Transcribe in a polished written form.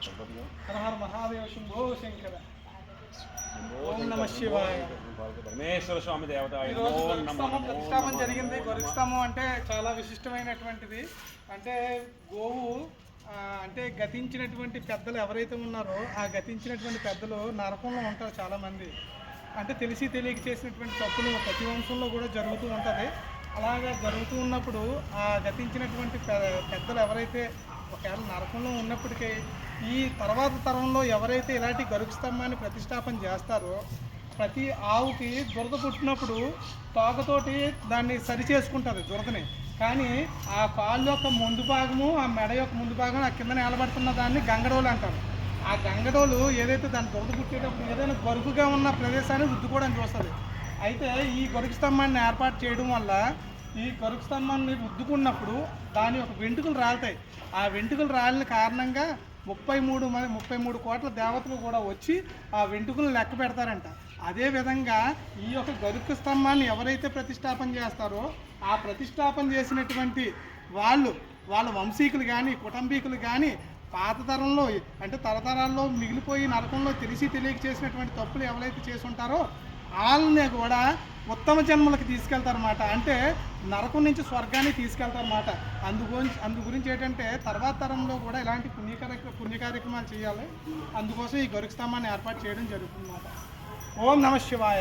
హర హర మహాదేవ శంభో శంకర. ఓం నమ శివాయ. పరమేశ్వర స్వామి దేవత ఈరోజు గరుక్స్తంభం ప్రతిష్టాపన జరిగింది. గరుక్స్తంభం అంటే చాలా విశిష్టమైనటువంటిది. అంటే గోవు అంటే గతించినటువంటి పెద్దలు ఎవరైతే ఉన్నారో ఆ గతించినటువంటి పెద్దలు నరకంలో ఉంటారు చాలామంది. అంటే తెలిసి తెలియక చేసినటువంటి తప్పులు ప్రతి వంశంలో కూడా జరుగుతూ ఉంటుంది. అలాగా జరుగుతూ ఉన్నప్పుడు ఆ గతించినటువంటి పెద్దలు ఎవరైతే ఒకవేళ నరకంలో ఉన్నప్పటికీ ఈ తర్వాత తరంలో ఎవరైతే ఇలాంటి గరుక్స్తంభాన్ని ప్రతిష్టాపన చేస్తారో ప్రతి ఆవుకి దురద పుట్టినప్పుడు తోకతోటి దాన్ని సరి చేసుకుంటుంది దురదని. కానీ ఆ కాళ్ళు యొక్క ముందు భాగము ఆ మెడ యొక్క ముందు భాగం ఆ కింద నిలబడుతున్న దాన్ని గంగడోలు అంటారు. ఆ గంగడోలు ఏదైతే దాన్ని దురద పుట్టేటప్పుడు ఏదైనా గరుకుగా ఉన్న ప్రదేశాన్ని రుద్దుకోవడానికి చూస్తుంది. అయితే ఈ గరుక్స్తంభాన్ని ఏర్పాటు చేయడం వల్ల ఈ గరుక్స్తంభాన్ని రుద్దుకున్నప్పుడు దాని యొక్క వెంట్రుకలు రాలుతాయి. ఆ వెంట్రుకలు రాలిన కారణంగా 33 కోట్ల దేవతలు కూడా వచ్చి ఆ వెంట్రుకలను లెక్క పెడతారంట. అదేవిధంగా ఈ యొక్క గరుక్స్తంభాన్ని ఎవరైతే ప్రతిష్టాపన చేస్తారో ఆ ప్రతిష్టాపన చేసినటువంటి వాళ్ళ వంశీకులు కానీ కుటుంబీకులు కానీ పాత తరంలో అంటే తరతరాల్లో మిగిలిపోయి నరకంలో తెలిసి తెలియక చేసినటువంటి తప్పులు ఎవరైతే చేసి ఉంటారో వాళ్ళని కూడా ఉత్తమ జన్మలకు తీసుకెళ్తారన్నమాట. అంటే నరకం నుంచి స్వర్గాన్ని తీసుకెళ్తారన్నమాట. అందు గురించి ఏంటంటే తర్వాత తరంలో కూడా ఇలాంటి పుణ్య కార్యక్రమాలు చేయాలి. అందుకోసం ఈ గరుక్స్తంభాన్ని ఏర్పాటు చేయడం జరుగుతుందన్నమాట. ఓం నమ శివాయ.